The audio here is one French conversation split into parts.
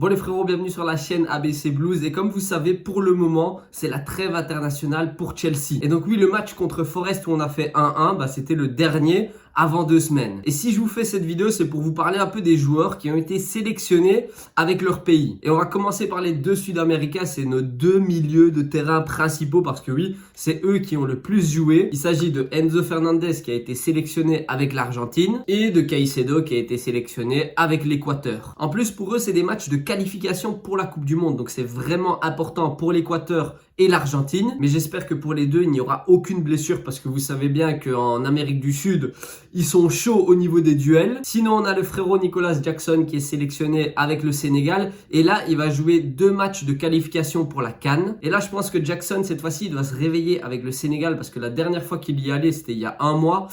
Bon les frérots, bienvenue sur la chaîne ABC Blues et comme vous savez, pour le moment, c'est la trêve internationale pour Chelsea. Et donc oui, le match contre Forest où on a fait 1-1, c'était le dernier avant 2 semaines. Et si je vous fais cette vidéo, c'est pour vous parler un peu des joueurs qui ont été sélectionnés avec leur pays. Et on va commencer par les deux Sud-Américains, c'est nos deux milieux de terrain principaux parce que oui, c'est eux qui ont le plus joué. Il s'agit de Enzo Fernandez qui a été sélectionné avec l'Argentine et de Caicedo qui a été sélectionné avec l'Équateur. En plus, pour eux, c'est des matchs de qualification pour la Coupe du Monde. Donc c'est vraiment important pour l'Équateur et l'Argentine. Mais j'espère que pour les deux, il n'y aura aucune blessure parce que vous savez bien qu'en Amérique du Sud, ils sont chauds au niveau des duels. Sinon, on a le frérot Nicolas Jackson qui est sélectionné avec le Sénégal. Et là, il va jouer 2 matchs de qualification pour la CAN. Et là, je pense que Jackson, cette fois-ci, il doit se réveiller avec le Sénégal parce que la dernière fois qu'il y allait, c'était il y a 1 mois.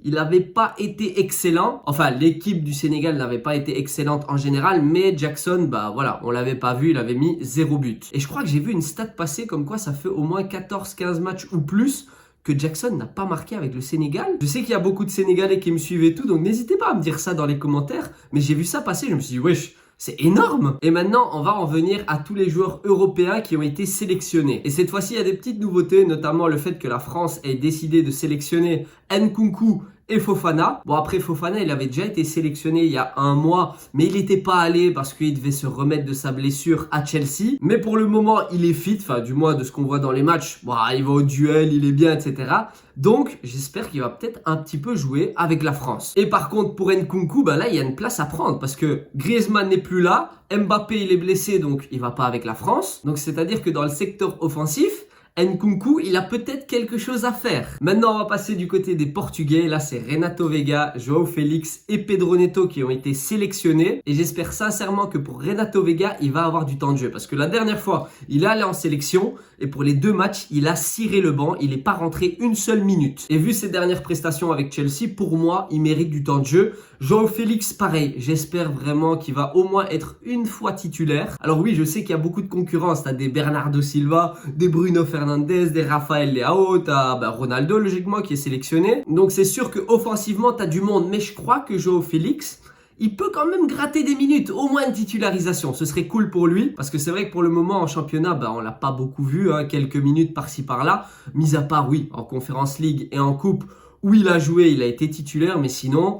Il n'avait pas été excellent. Enfin, l'équipe du Sénégal n'avait pas été excellente en général. Mais Jackson, voilà, on l'avait pas vu. Il avait mis 0 but. Et je crois que j'ai vu une stat passer comme quoi ça fait au moins 14-15 matchs ou plus que Jackson n'a pas marqué avec le Sénégal. Je sais qu'il y a beaucoup de Sénégalais qui me suivent et tout. Donc n'hésitez pas à me dire ça dans les commentaires. Mais j'ai vu ça passer. Je me suis dit, wesh, c'est énorme! Et maintenant, on va en venir à tous les joueurs européens qui ont été sélectionnés. Et cette fois-ci, il y a des petites nouveautés, notamment le fait que la France ait décidé de sélectionner Nkunku et Fofana. Bon, après Fofana, il avait déjà été sélectionné il y a 1 mois, mais il n'était pas allé parce qu'il devait se remettre de sa blessure à Chelsea. Mais pour le moment, il est fit, enfin du moins de ce qu'on voit dans les matchs. Il va au duel, il est bien, etc. Donc, j'espère qu'il va peut-être un petit peu jouer avec la France. Et par contre, pour Nkunku, là, il y a une place à prendre parce que Griezmann n'est plus là, Mbappé, il est blessé, donc il va pas avec la France. Donc, c'est-à-dire que dans le secteur offensif, Nkunku, il a peut-être quelque chose à faire. Maintenant, on va passer du côté des Portugais. Là, c'est Renato Veiga, João Félix et Pedro Neto qui ont été sélectionnés. Et j'espère sincèrement que pour Renato Veiga, il va avoir du temps de jeu. Parce que la dernière fois, il est allé en sélection et pour les 2 matchs, il a ciré le banc. Il n'est pas rentré une seule minute. Et vu ses dernières prestations avec Chelsea, pour moi, il mérite du temps de jeu. João Félix, pareil. J'espère vraiment qu'il va au moins être une fois titulaire. Alors oui, je sais qu'il y a beaucoup de concurrence. T'as des Bernardo Silva, des Bruno Fernandes, des Rafael Leao, t'as Ronaldo logiquement qui est sélectionné. Donc c'est sûr que offensivement t'as du monde, mais je crois que João Félix, il peut quand même gratter des minutes, au moins une titularisation. Ce serait cool pour lui, parce que c'est vrai que pour le moment en championnat, on l'a pas beaucoup vu, quelques minutes par-ci par-là. Mis à part, oui, en Conference League et en Coupe, où il a joué, il a été titulaire, mais sinon,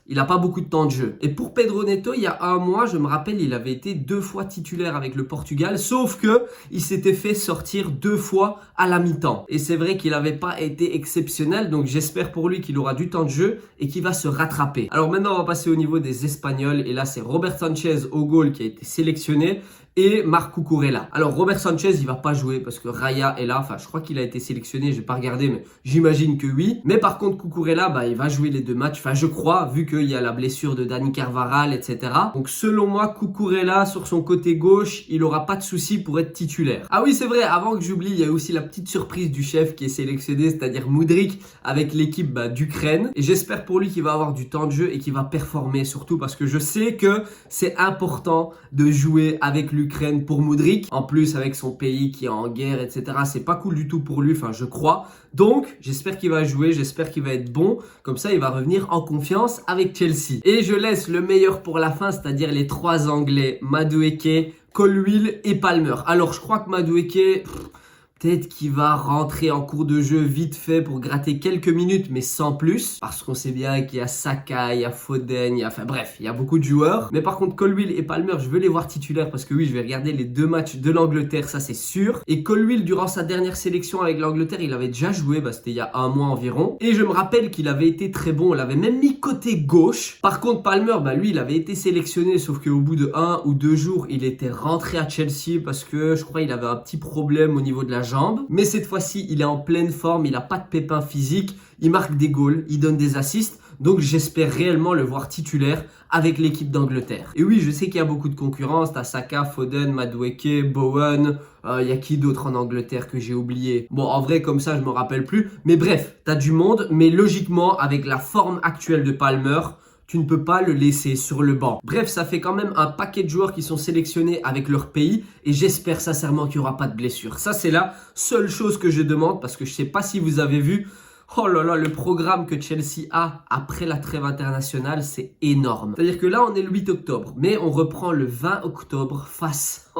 il n'a pas beaucoup de temps de jeu. Et pour Pedro Neto, il y a 1 mois, je me rappelle, il avait été 2 fois titulaire avec le Portugal, sauf que il s'était fait sortir 2 fois à la mi-temps. Et c'est vrai qu'il n'avait pas été exceptionnel, donc j'espère pour lui qu'il aura du temps de jeu et qu'il va se rattraper. Alors maintenant, on va passer au niveau des Espagnols, et là, c'est Robert Sanchez au goal qui a été sélectionné, et Marc Cucurella. Alors Robert Sanchez, il va pas jouer parce que Raya est là. Enfin, je crois qu'il a été sélectionné, j'ai pas regardé, mais j'imagine que oui. Mais par contre, Cucurella, il va jouer les 2 matchs. Enfin, je crois, vu qu'il y a la blessure de Dani Carvajal, etc. Donc selon moi, Cucurella, sur son côté gauche, il aura pas de souci pour être titulaire. Ah oui, c'est vrai, avant que j'oublie, il y a aussi la petite surprise du chef qui est sélectionné, c'est-à-dire Mudryk avec l'équipe d'Ukraine. Et j'espère pour lui qu'il va avoir du temps de jeu et qu'il va performer, surtout parce que je sais que c'est important de jouer avec l'Ukraine pour Mudryk. En plus, avec son pays qui est en guerre, etc. C'est pas cool du tout pour lui, enfin je crois. Donc, j'espère qu'il va jouer, j'espère qu'il va être bon. Comme ça, il va revenir en confiance avec Chelsea. Et je laisse le meilleur pour la fin, c'est-à-dire les 3 Anglais, Madueke, Colwill et Palmer. Alors, je crois que Madueke, peut-être qu'il va rentrer en cours de jeu vite fait pour gratter quelques minutes, mais sans plus. Parce qu'on sait bien qu'il y a Saka, il y a Foden, enfin bref, il y a beaucoup de joueurs. Mais par contre, Colwill et Palmer, je veux les voir titulaires parce que oui, je vais regarder les 2 matchs de l'Angleterre, ça c'est sûr. Et Colwill, durant sa dernière sélection avec l'Angleterre, il avait déjà joué, c'était il y a 1 mois environ. Et je me rappelle qu'il avait été très bon, on l'avait même mis côté gauche. Par contre, Palmer, lui, il avait été sélectionné, sauf qu'au bout de 1 ou 2 jours, il était rentré à Chelsea parce que je crois qu'il avait un petit problème au niveau de la jambe. Mais cette fois-ci, il est en pleine forme, il n'a pas de pépins physiques, il marque des goals, il donne des assists. Donc j'espère réellement le voir titulaire avec l'équipe d'Angleterre. Et oui, je sais qu'il y a beaucoup de concurrence. T'as Saka, Foden, Madueke, Bowen. Il y a qui d'autre en Angleterre que j'ai oublié? Bon, en vrai, comme ça, je me rappelle plus. Mais bref, t'as du monde. Mais logiquement, avec la forme actuelle de Palmer, tu ne peux pas le laisser sur le banc. Bref, ça fait quand même un paquet de joueurs qui sont sélectionnés avec leur pays et j'espère sincèrement qu'il n'y aura pas de blessure. Ça, c'est la seule chose que je demande parce que je ne sais pas si vous avez vu, Oh là là, le programme que Chelsea a après la trêve internationale, c'est énorme. C'est-à-dire que là, on est le 8 octobre, mais on reprend le 20 octobre face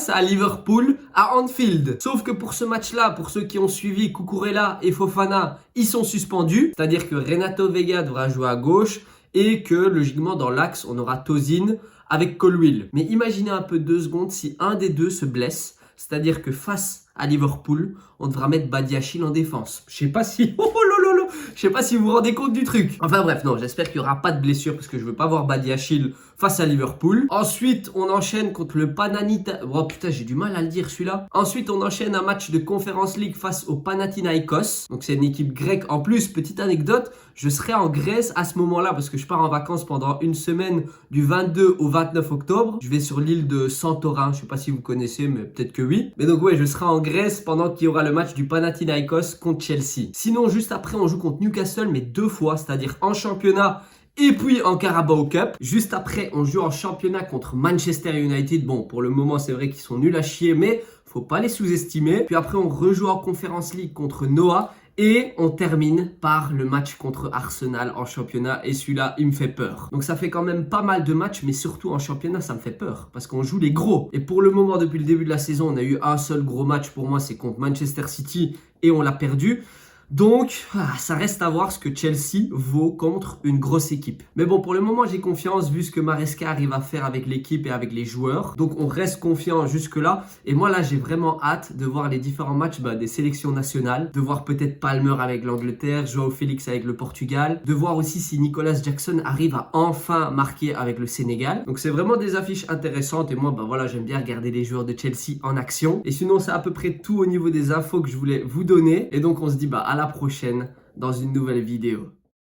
à Liverpool à Anfield. Sauf que pour ce match-là, pour ceux qui ont suivi, Cucurella et Fofana, ils sont suspendus. C'est-à-dire que Renato Vega devra jouer à gauche et que logiquement dans l'axe, on aura Tosin avec Colwill. Mais imaginez un peu 2 secondes si un des deux se blesse. C'est-à-dire que face à Liverpool, on devra mettre Badiachil en défense. Je sais pas si... Oh là là, je sais pas si vous vous rendez compte du truc. Enfin bref, non, j'espère qu'il n'y aura pas de blessure parce que je veux pas voir Badiachil face à Liverpool. Ensuite, on enchaîne contre le Panathinaikos. Oh putain, j'ai du mal à le dire celui-là. Ensuite, on enchaîne un match de Conference League face au Panathinaikos. Donc c'est une équipe grecque. En plus, petite anecdote, je serai en Grèce à ce moment-là parce que je pars en vacances pendant une semaine du 22 au 29 octobre. Je vais sur l'île de Santorin. Je sais pas si vous connaissez, mais peut-être que oui. Mais donc ouais, je serai en Grèce pendant qu'il y aura le match du Panathinaikos contre Chelsea. Sinon, juste après, on joue contre Newcastle, mais 2 fois, c'est-à-dire en championnat et puis en Carabao Cup. Juste après, on joue en championnat contre Manchester United. Bon, pour le moment, c'est vrai qu'ils sont nuls à chier, mais faut pas les sous-estimer. Puis après, on rejoue en Conference League contre Noah. Et on termine par le match contre Arsenal en championnat. Et celui-là, il me fait peur. Donc ça fait quand même pas mal de matchs, mais surtout en championnat, ça me fait peur. Parce qu'on joue les gros. Et pour le moment, depuis le début de la saison, on a eu un seul gros match pour moi, c'est contre Manchester City. Et on l'a perdu. Donc, ça reste à voir ce que Chelsea vaut contre une grosse équipe. Mais bon, pour le moment, j'ai confiance vu ce que Maresca arrive à faire avec l'équipe et avec les joueurs. Donc, on reste confiant jusque-là. Et moi, là, j'ai vraiment hâte de voir les différents matchs des sélections nationales. De voir peut-être Palmer avec l'Angleterre, Joao Félix avec le Portugal. De voir aussi si Nicolas Jackson arrive à enfin marquer avec le Sénégal. Donc, c'est vraiment des affiches intéressantes. Et moi, voilà, j'aime bien regarder les joueurs de Chelsea en action. Et sinon, c'est à peu près tout au niveau des infos que je voulais vous donner. Et donc, on se dit, à la prochaine dans une nouvelle vidéo.